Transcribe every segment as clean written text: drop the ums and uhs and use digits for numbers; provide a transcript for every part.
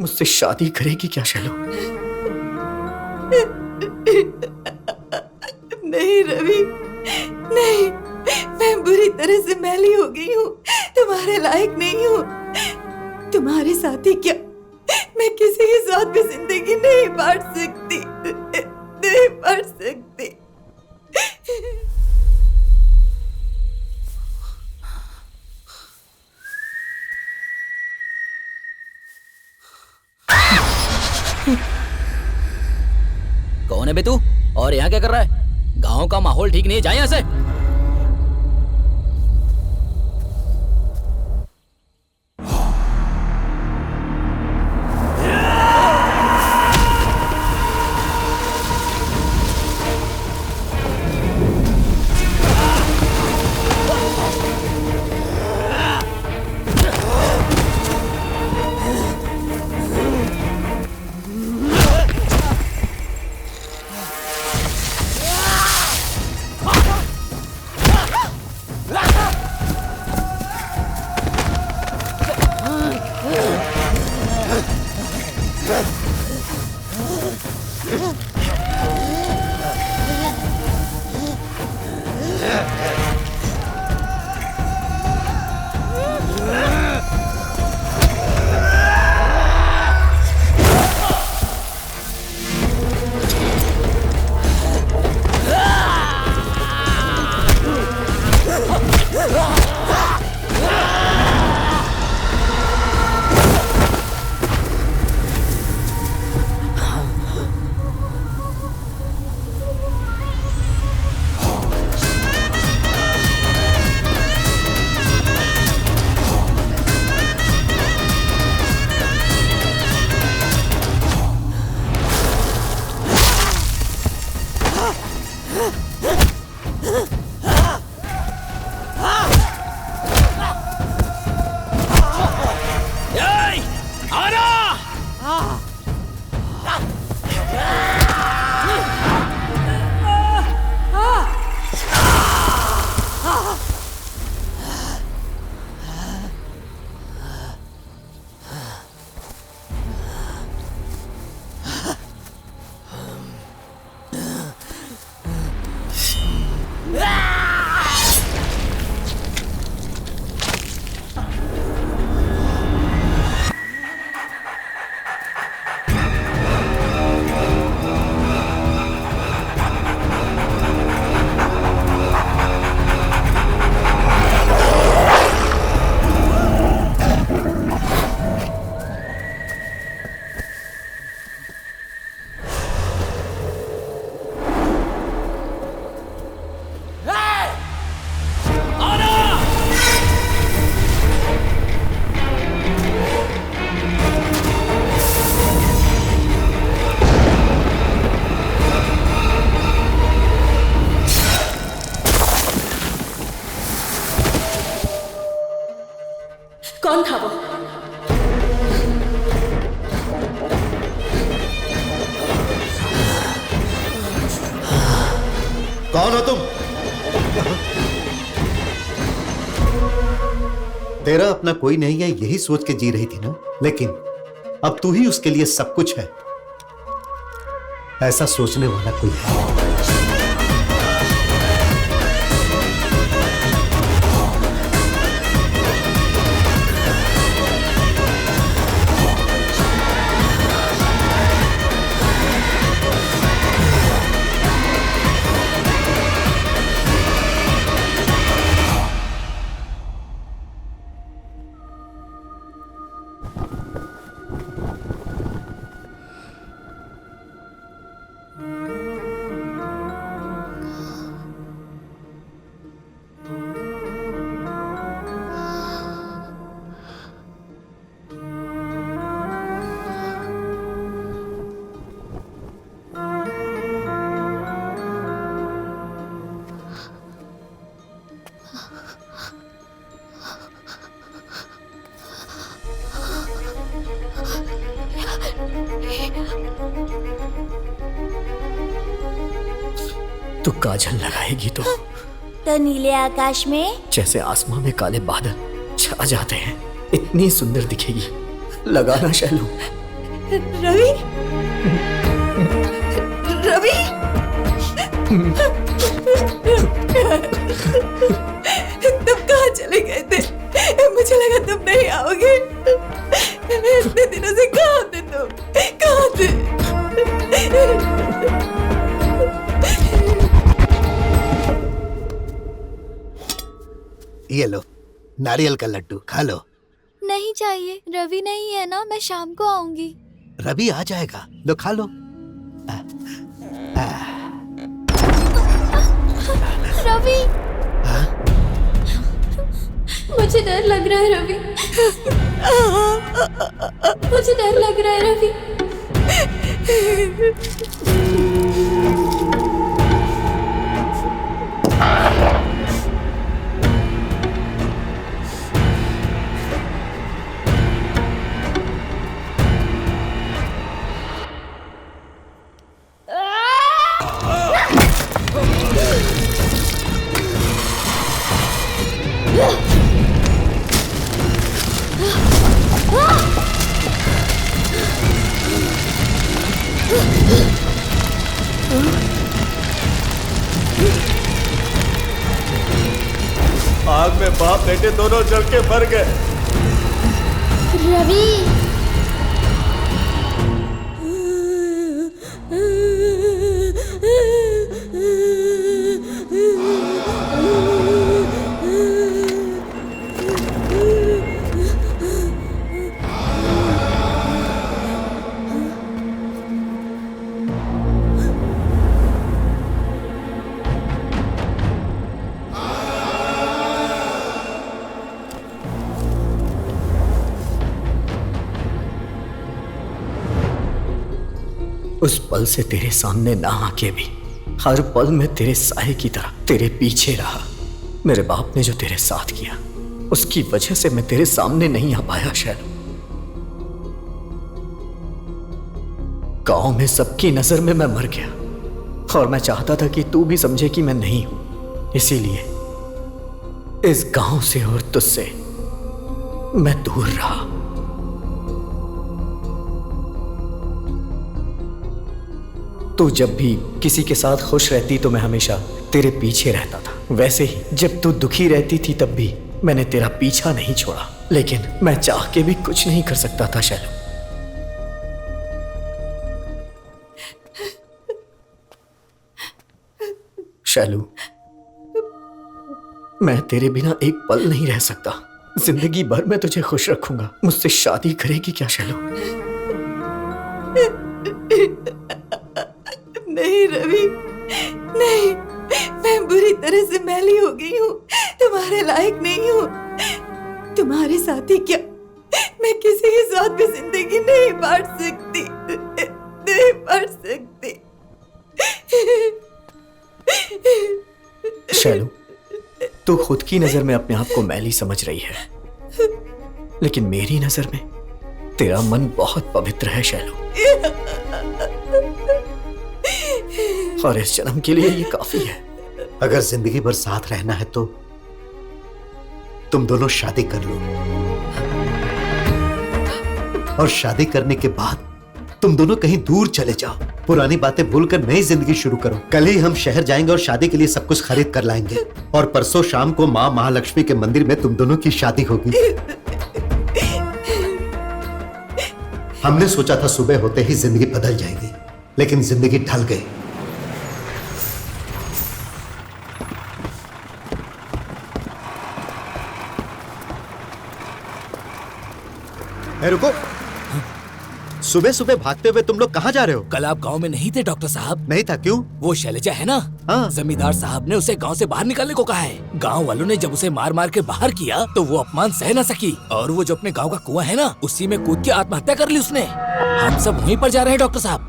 मुझसे शादी करेगी क्या शैलो? नहीं रवि, नहीं। मैं बुरी तरह से मैली हो गई हूँ, तुम्हारे लायक नहीं हूँ। तुम्हारे साथ ही क्या, मैं किसी के साथ भी जिंदगी नहीं बांट सकती, नहीं बांट सकती। कौन है बे तू? और यहाँ क्या कर रहा है? गांव का माहौल ठीक नहीं है, जा यहाँ से। कौन था वो? कौन हो तुम? तेरा अपना कोई नहीं है यही सोच के जी रही थी ना, लेकिन अब तू ही उसके लिए सब कुछ है, ऐसा सोचने वाला कोई है? तू काजल लगाएगी तो नीले आकाश में जैसे आसमां में काले बादल छा जाते हैं, इतनी सुंदर दिखेगी। लगाना शैलू। रवि, रवि, तुम कहाँ चले गए थे? मुझे लगा तुम नहीं आओगे। इतने दिनों से कहाँ थे तुम? कहाँ थे? ये लो नारियल का लड्डू खा लो। नहीं चाहिए, रवि नहीं है ना, मैं शाम को आऊंगी। रवि आ जाएगा, लो खा लो। रवि, मुझे डर लग रहा है रवि, मुझे डर लग रहा है रवि। आग में बाप बेटे दोनों जल के मर गए। रवि, उस पल से तेरे सामने ना आके भी हर पल में तेरे साए की तरह तेरे पीछे रहा। मेरे बाप ने जो तेरे साथ किया उसकी वजह से मैं तेरे सामने नहीं आ पाया शैलू। गांव में सबकी नजर में मैं मर गया और मैं चाहता था कि तू भी समझे कि मैं नहीं हूं। इसीलिए इस गांव से और तुझसे मैं दूर रहा। तू जब भी किसी के साथ खुश रहती तो मैं हमेशा तेरे पीछे रहता था। वैसे ही जब तू दुखी रहती थी तब भी मैंने तेरा पीछा नहीं छोड़ा। लेकिन मैं चाह के भी कुछ नहीं कर सकता था शैलू। शैलू, मैं तेरे बिना एक पल नहीं रह सकता। जिंदगी भर मैं तुझे खुश रखूंगा। मुझसे शादी करेगी क्या शैलू? नहीं रवि, नहीं, मैं बुरी तरह से मैली हो गई हूँ। तुम्हारे लायक नहीं हूँ। तुम्हारे साथ ही क्या मैं किसी के साथ भी जिंदगी नहीं बांट सकती, नहीं बांट सकती। शैलू, तू खुद की नजर में अपने आप को मैली समझ रही है, लेकिन मेरी नजर में तेरा मन बहुत पवित्र है शैलू। और इस जन्म के लिए ये काफी है। अगर जिंदगी भर साथ रहना है तो तुम दोनों शादी कर लो, और शादी करने के बाद तुम दोनों कहीं दूर चले जाओ। पुरानी बातें भूलकर नई जिंदगी शुरू करो। कल ही हम शहर जाएंगे और शादी के लिए सब कुछ खरीद कर लाएंगे, और परसों शाम को माँ महालक्ष्मी के मंदिर में तुम दोनों की शादी होगी। हमने सोचा था सुबह होते ही जिंदगी बदल जाएगी, लेकिन जिंदगी ढल गई। रुको, सुबह सुबह भागते हुए तुम लोग कहाँ जा रहे हो? कल आप गांव में नहीं थे डॉक्टर साहब? नहीं था। क्यों? वो शैलजा है ना, हाँ। जमींदार साहब ने उसे गांव से बाहर निकालने को कहा है। गांव वालों ने जब उसे मार मार के बाहर किया तो वो अपमान सह न सकी, और वो जो अपने गांव का कुआं है ना, उसी में कूद के आत्महत्या कर ली उसने। हम सब वहीं पर जा रहे हैं डॉक्टर साहब।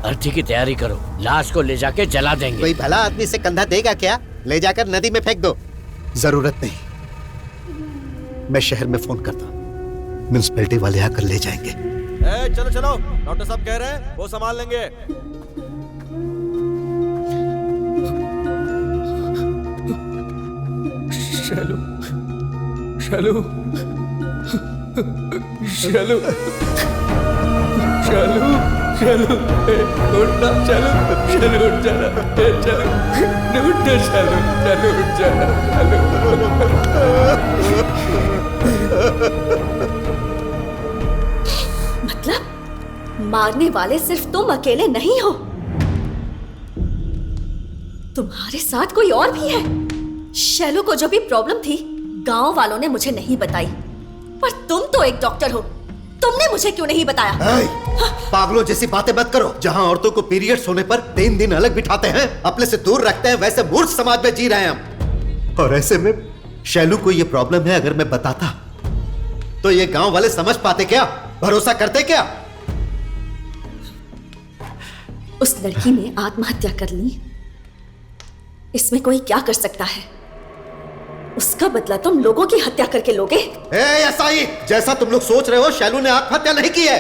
अर्थी की तैयारी करो, लाश को ले जाके जला देंगे। कोई भला आदमी से कंधा देगा क्या? ले जाकर नदी में फेंक दो। जरूरत नहीं, मैं शहर में फोन करता हूं। म्युनिसिपैलिटी वाले आकर ले जाएंगे। ए, चलो चलो, डॉक्टर साहब कह रहे हैं वो संभाल लेंगे। शैलू शैलू शैलू शैलू शैलू उठना, शैलू शैलू उठ जाना, शैलू उठ जा, शैलू शैलू उठ जाना, मतलब मारने वाले सिर्फ तुम अकेले नहीं हो, तुम्हारे साथ कोई और भी है। शैलू को जो भी प्रॉब्लम थी गांव वालों ने मुझे नहीं बताई, पर तुम तो एक डॉक्टर हो, तुमने मुझे क्यों नहीं बताया? पागलों जैसी बातें मत करो। जहां औरतों को पीरियड्स होने पर 3 दिन अलग बिठाते हैं, अपने से दूर रखते हैं, वैसे मूर्ख समाज में जी रहे हैं हम। और ऐसे में शैलू को ये प्रॉब्लम है, अगर मैं बताता तो ये गांव वाले समझ पाते क्या, भरोसा करते क्या? उस लड़की ने आत्महत्या कर ली, इसमें कोई क्या कर सकता है? उसका बदला तुम लोगों की हत्या करके लोगे। ऐसा ही जैसा तुम लोग सोच रहे हो, शैलू ने आत्महत्या नहीं की है,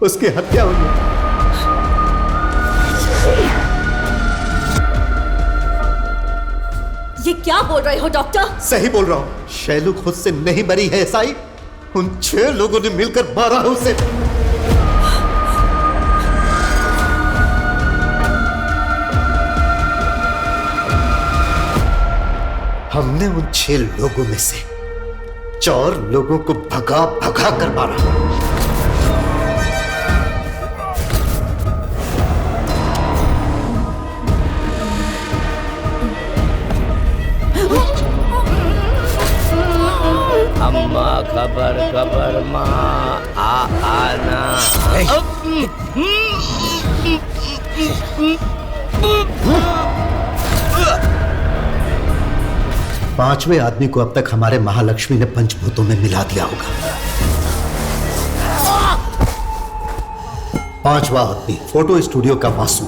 उसकी हत्या हुई है। ये क्या बोल रहे हो डॉक्टर? सही बोल रहा हूं, शैलू खुद से नहीं मरी है ऐसा ही, उन 6 लोगों ने मिलकर मारा है उसे। हमने उन 6 लोगों में से 4 लोगों को भगा भगा कर मारा। अम्मा खबर खबर माँ आना। 5वें आदमी को अब तक हमारे महालक्ष्मी ने पंचभूतों में मिला दिया होगा। 5वां आदमी फोटो स्टूडियो का वासु।